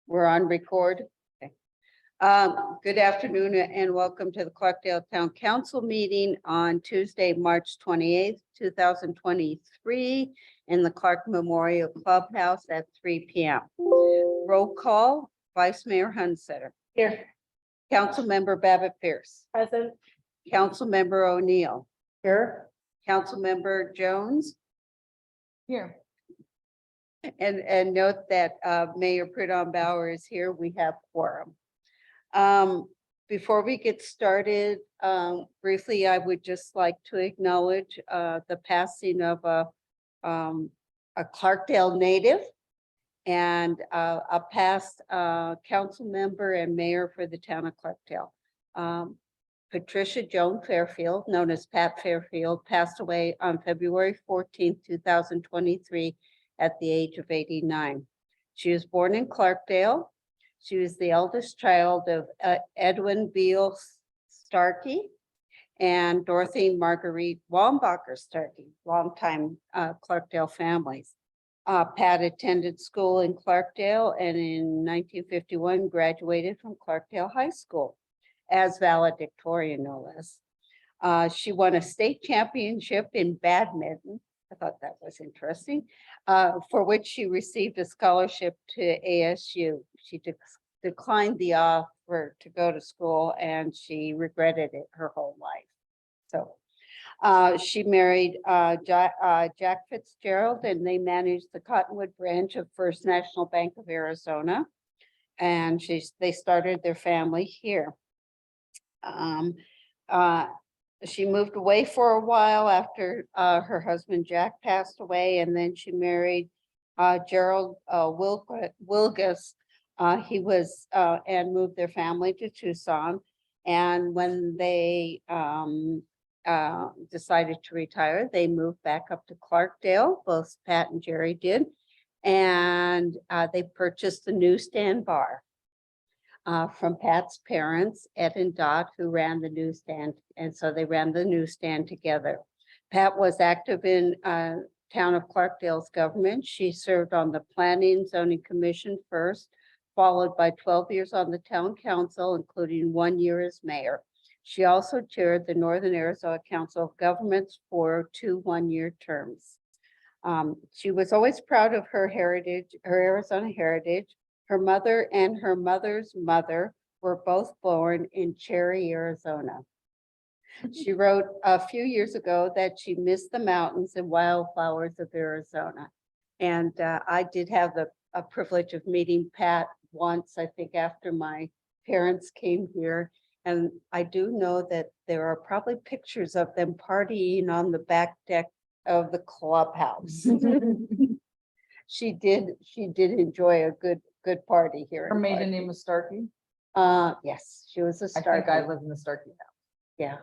We're on record. Okay. Good afternoon and welcome to the Clarkdale Town Council meeting on Tuesday, March 28th, 2023 in the Clark Memorial Clubhouse at 3 p.m. Roll call, Vice Mayor Hunsetter. Here. Councilmember Babbitt Pierce. Present. Councilmember O'Neill. Here. Councilmember Jones. Here. And note that Mayor Priddon Bauer is here. We have quorum. Before we get started, briefly, I would just like to acknowledge the passing of a Clarkdale native and a past council member and mayor for the town of Clarkdale. Patricia Joan Fairfield, known as Pat Fairfield, passed away on February 14th, 2023 at the age of 89. She was born in Clarkdale. She was the eldest child of Edwin Beal Starkey and Dorothy Marguerite Wambacher Starkey, longtime Clarkdale families. Pat attended school in Clarkdale and in 1951 graduated from Clarkdale High School as valedictorian, no less. She won a state championship in badminton. I thought that was interesting, for which she received a scholarship to ASU. She declined the offer to go to school and she regretted it her whole life. So she married Jack Fitzgerald and they managed the Cottonwood branch of First National Bank of Arizona. And they started their family here. She moved away for a while after her husband Jack passed away, and then she married Gerald Wilgus. He was and moved their family to Tucson. And when they decided to retire, they moved back up to Clarkdale. Both Pat and Jerry did, and they purchased the newsstand bar. From Pat's parents, Ed and Dot, who ran the newsstand. And so they ran the newsstand together. Pat was active in town of Clarkdale's government. She served on the Planning Zoning Commission first, followed by 12 years on the town council, including 1 year as mayor. She also chaired the Northern Arizona Council of Governments for 2 one-year terms. She was always proud of her heritage, her Arizona heritage. Her mother and her mother's mother were both born in Cherry, Arizona. She wrote a few years ago that she missed the mountains and wildflowers of Arizona. And I did have the privilege of meeting Pat once, I think after my parents came here. And I do know that there are probably pictures of them partying on the back deck of the clubhouse. She did enjoy a good party here. Her maiden name was Starkey. Yes, she was a I Starkey. think I live in the Starkey house. Yeah,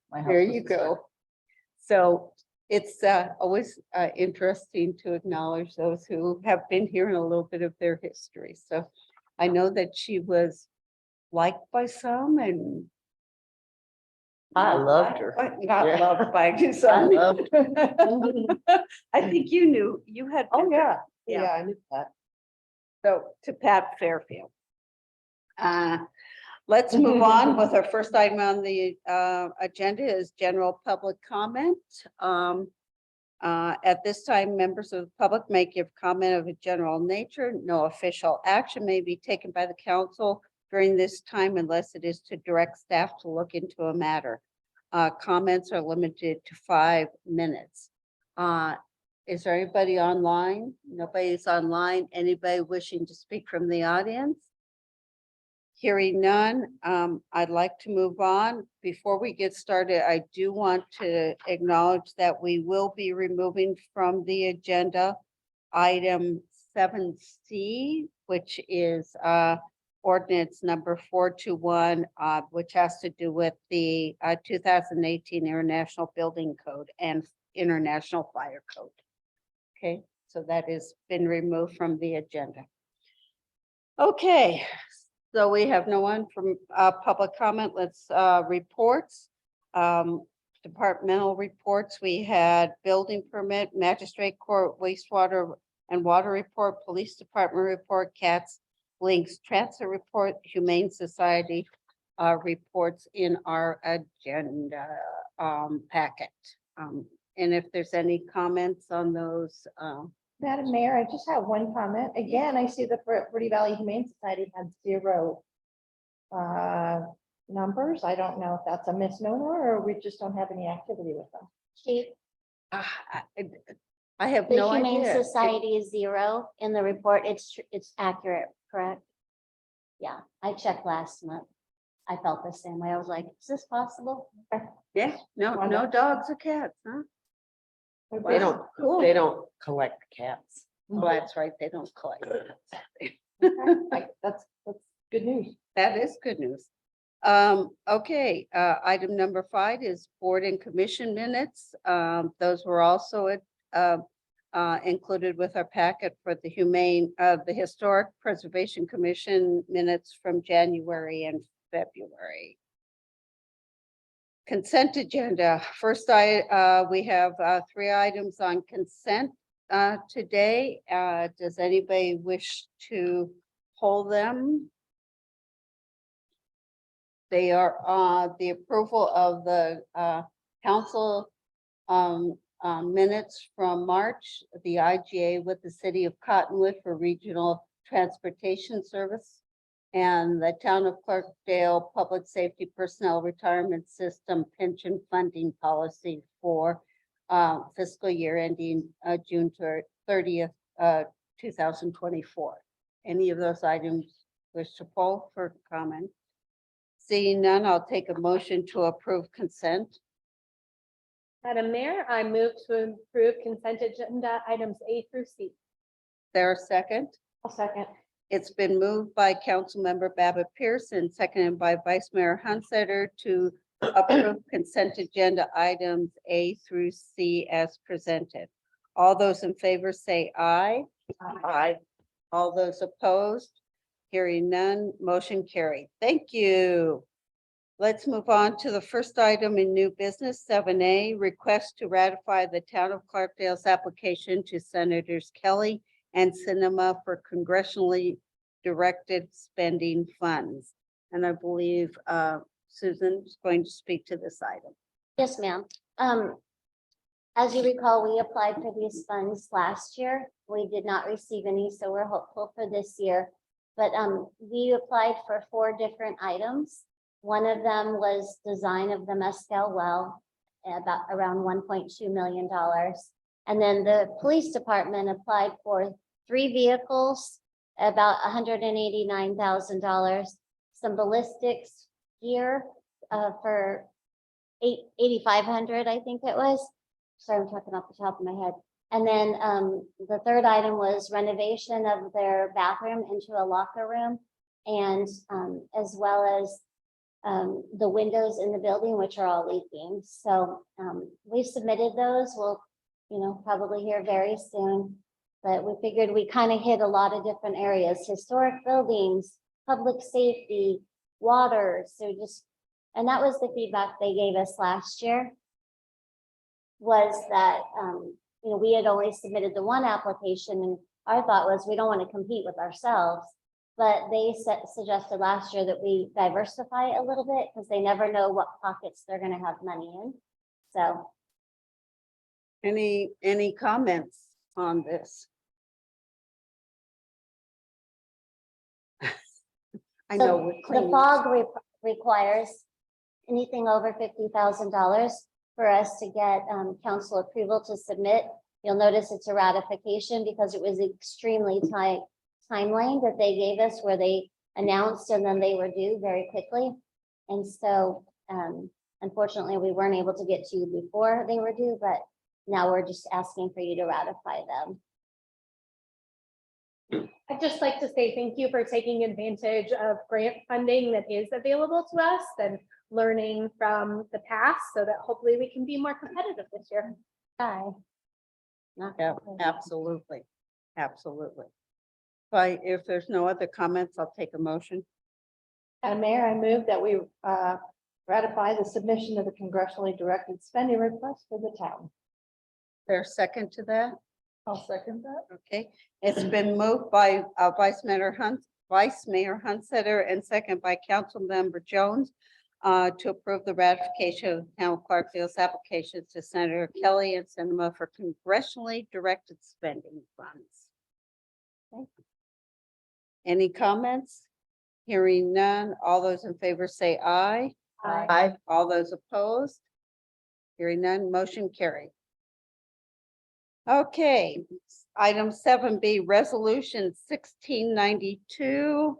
My house there was you the go. Starkey. So it's always interesting to acknowledge those who have been here and a little bit of their history. So I know that she was liked by some and I loved her. Not Yeah. loved by I some. loved I think you knew, you had. Oh, yeah. Yeah. Yeah, I knew that. So to Pat Fairfield. Let's move on with our first item on the agenda is general public comment. At this time, members of the public may give comment of a general nature. No official action may be taken by the council during this time unless it is to direct staff to look into a matter. Comments are limited to 5 minutes. Is there anybody online? Nobody's online. Anybody wishing to speak from the audience? Hearing none, I'd like to move on. Before we get started, I do want to acknowledge that we will be removing from the agenda item 7C, which is ordinance number 421, which has to do with the 2018 International Building Code and International Fire Code. Okay, so that has been removed from the agenda. Okay, so we have no one from public comment. Let's reports. Departmental reports. We had building permit, magistrate court, wastewater and water report, police department report, CATS, links, transfer report, Humane Society reports in our agenda packet. And if there's any comments on those, Madam Mayor, I just have one comment. Again, I see the Verde Valley Humane Society had 0 numbers. I don't know if that's a misnomer or we just don't have any activity with them. Chief, I I have the no Humane idea. Society is 0 in the report. It's accurate, correct? Yeah, I checked last month. I felt the same way. I was like, is this possible? Yeah, no Wonderful. dogs or cats, huh? They don't, Cool. they don't collect cats. Well, that's right, they don't collect. That's good news. That is good news. Okay, item number 5 is board and commission minutes. Those were also included with our packet for the Historic Preservation Commission minutes from January and February. Consent agenda. First, we have 3 items on consent today. Does anybody wish to hold them? They are the approval of the council minutes from March, the IGA with the city of Cottonwood for regional transportation service, and the town of Clarkdale Public Safety Personnel Retirement System pension funding policy for fiscal year ending June 30th, 2024. Any of those items wish to poll for comment? Seeing none, I'll take a motion to approve consent. Madam Mayor, I move to approve consent agenda items A through C. There a second? I'll second. It's been moved by Councilmember Babbitt Pearson, seconded by Vice Mayor Hunsetter to approve consent agenda items A through C as presented. All those in favor say aye. Aye. All those opposed? Hearing none, motion carried. Thank you. Let's move on to the first item in new business, 7A, request to ratify the town of Clarkdale's application to Senators Kelly and Sinema for congressionally directed spending funds. And I believe Susan is going to speak to this item. Yes, ma'am. As you recall, we applied for these funds last year. We did not receive any, so we're hopeful for this year. But we applied for 4 different items. One of them was design of the Mescal well, about around $1.2 million. And then the police department applied for 3 vehicles, about $189,000, some ballistics gear for $8,500, I think it was. Sorry, I'm talking off the top of my head. And then the third item was renovation of their bathroom into a locker room, and as well as the windows in the building, which are all leaking. So we submitted those. We'll, probably hear very soon. But we figured we kind of hit a lot of different areas: historic buildings, public safety, water. So and that was the feedback they gave us last year. Was that we had only submitted the 1 application, and our thought was we don't want to compete with ourselves. But they suggested last year that we diversify a little bit because they never know what pockets they're going to have money in. So Any comments on this? I know we're the cleaning. FOG requires anything over $50,000 for us to get council approval to submit. You'll notice it's a ratification because it was extremely tight timeline that they gave us, where they announced and then they were due very quickly. And so unfortunately, we weren't able to get to you before they were due, but now we're just asking for you to ratify them. I'd just like to say thank you for taking advantage of grant funding that is available to us and learning from the past so that hopefully we can be more competitive this year. Bye. Yeah, absolutely, absolutely. But if there's no other comments, I'll take a motion. Madam Mayor, I move that we ratify the submission of the congressionally directed spending request for the town. There's a second to that? I'll second that. Okay, it's been moved by Vice Mayor Vice Mayor Hunsetter and second by Councilmember Jones to approve the ratification of Town of Clarkdale's applications to Senator Kelly and Sinema for congressionally directed spending funds. Okay. Any comments? Hearing none. All those in favor say aye. Aye. All those opposed? Hearing none, motion carried. Okay, item 7B, resolution 1692.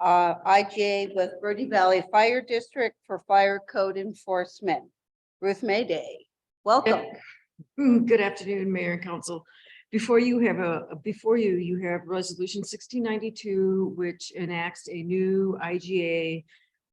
IGA with Verde Valley Fire District for fire code enforcement. Ruth Mayday, welcome. Good afternoon, Mayor and Council. Before you have you have Resolution 1692, which enacts a new IGA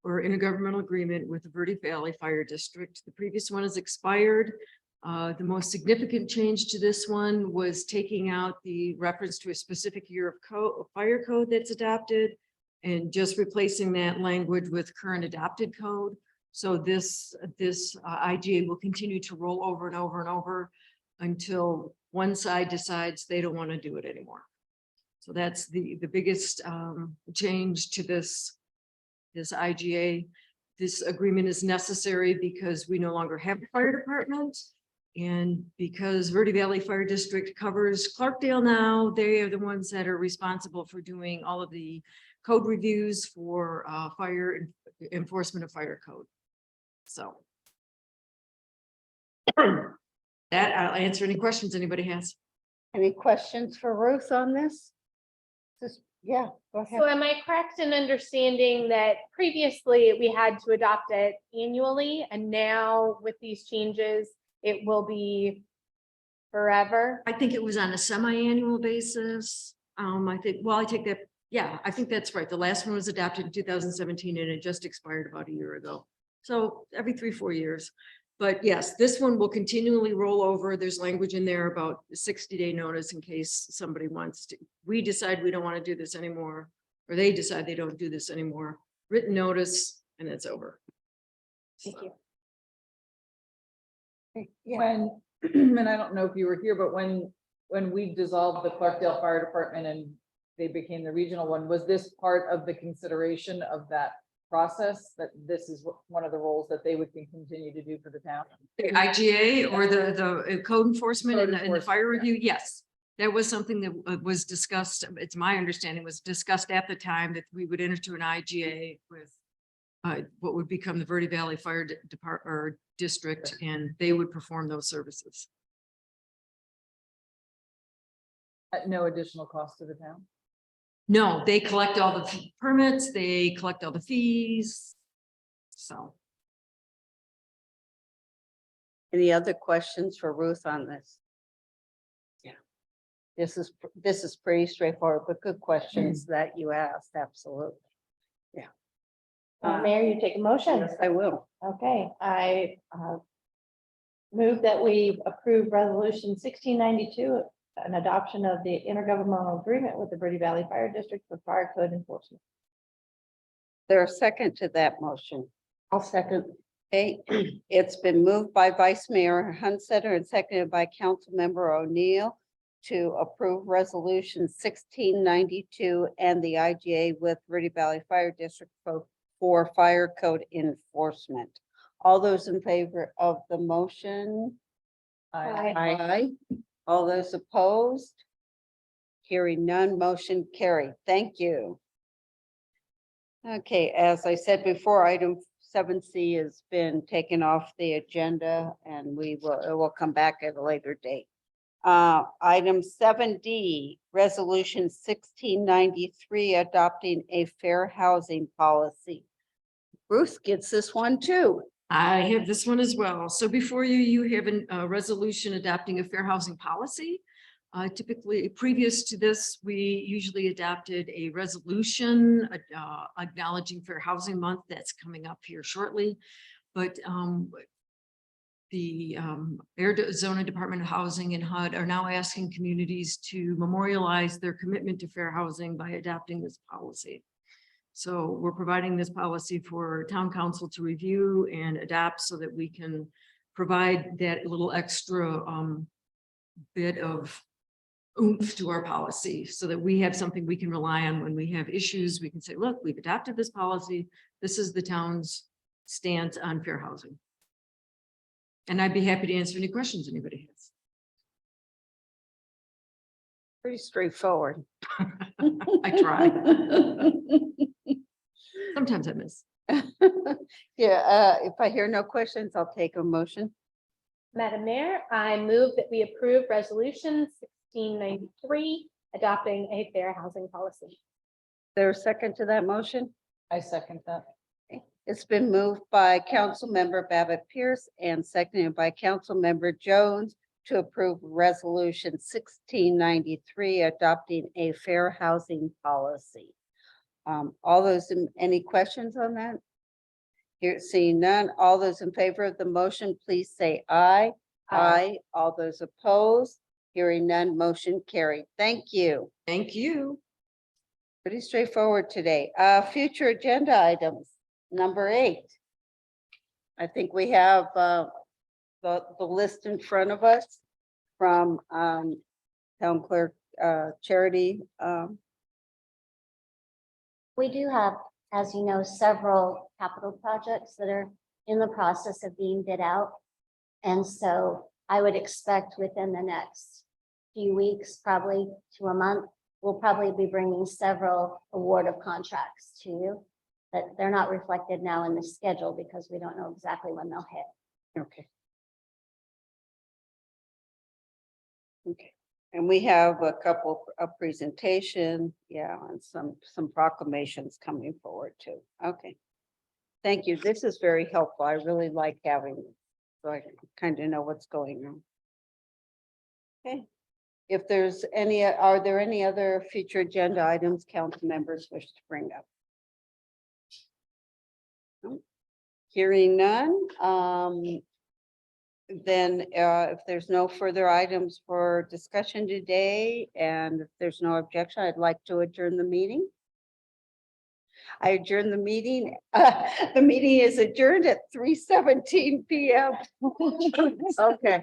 or intergovernmental agreement with the Verde Valley Fire District. The previous one has expired. The most significant change to this one was taking out the reference to a specific year of fire code that's adopted and just replacing that language with current adopted code. So this IGA will continue to roll over and over and over until one side decides they don't want to do it anymore. So that's the biggest change to this IGA. This agreement is necessary because we no longer have a fire department. And because Verde Valley Fire District covers Clarkdale now, they are the ones that are responsible for doing all of the code reviews for fire enforcement of fire code. So that I'll answer any questions anybody has. Any questions for Ruth on this? Yeah, go ahead. So am I correct in understanding that previously we had to adopt it annually and now with these changes, it will be forever? I think it was on a semi-annual basis. I take that. Yeah, I think that's right. The last one was adopted in 2017 and it just expired about a year ago. So every 3-4 years. But yes, this one will continually roll over. There's language in there about the 60-day notice in case somebody wants to, we decide we don't want to do this anymore, or they decide they don't do this anymore. Written notice and it's over. Thank you. Yeah. When, and I don't know if you were here, but when we dissolved the Clarkdale Fire Department and they became the regional one, was this part of the consideration of that process, that this is one of the roles that they would continue to do for the town? The IGA or the code enforcement Code and the enforcement, fire yeah. review, yes. That was something that was discussed, it's my understanding, was discussed at the time that we would enter to an IGA with what would become the Verde Valley Fire Department or District, and they would perform those services. At no additional cost to the town? No, they collect all the permits, they collect all the fees. So. Any other questions for Ruth on this? Yeah. This is pretty straightforward, but good questions that you asked, absolutely. Mayor, you take a motion. Yes, I will. Okay, I move that we approve resolution 1692, an adoption of the intergovernmental agreement with the Verde Valley Fire District for fire code enforcement. There a second to that motion? I'll second. Okay, it's been moved by Vice Mayor Hunsetter and seconded by Councilmember O'Neill to approve resolution 1692 and the IGA with Verde Valley Fire District for fire code enforcement. All those in favor of the motion? Aye. Aye. All those opposed? Hearing none, motion carried. Thank you. Okay, as I said before, item 7C has been taken off the agenda and it will come back at a later date. Item 7D, resolution 1693, adopting a fair housing policy. Ruth gets this one too. I have this one as well. So before you, you have a resolution adopting a fair housing policy. Typically, previous to this, we usually adopted a resolution acknowledging Fair Housing Month. That's coming up here shortly. But the Arizona Department of Housing and HUD are now asking communities to memorialize their commitment to fair housing by adopting this policy. So we're providing this policy for town council to review and adopt so that we can provide that little extra bit of oomph to our policy so that we have something we can rely on when we have issues. We can say, look, we've adopted this policy. This is the town's stance on fair housing. And I'd be happy to answer any questions anybody has. Pretty straightforward. I try. Sometimes I miss. Yeah, if I hear no questions, I'll take a motion. Madam Mayor, I move that we approve resolution 1693, adopting a fair housing policy. There's a second to that motion? I second that. It's been moved by Councilmember Babbitt Pierce and seconded by Councilmember Jones to approve resolution 1693, adopting a fair housing policy. All those, any questions on that? Here, seeing none, all those in favor of the motion, please say aye. Aye. All those opposed, hearing none, motion carried. Thank you. Thank you. Pretty straightforward today. Future agenda items, number 8. I think we have the list in front of us from Town Clerk Charity. We do have, as you know, several capital projects that are in the process of being bid out. And so I would expect within the next few weeks, probably to a month, we'll probably be bringing several award of contracts to you. But they're not reflected now in the schedule because we don't know exactly when they'll hit. Okay. Okay, and we have a couple of presentation, yeah, and some proclamations coming forward too. Okay. Thank you. This is very helpful. I really like having it, so I kind of know what's going on. Okay. If there's any, are there any other future agenda items council members wish to bring up? No? Hearing none, then if there's no further items for discussion today, and if there's no objection, I'd like to adjourn the meeting. I adjourn the meeting. The meeting is adjourned at 3:17 p.m. Okay.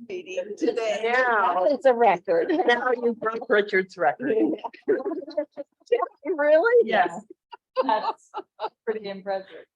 Meeting today. Now It's a record. now you broke Richard's record. Really? Yes. That's pretty impressive.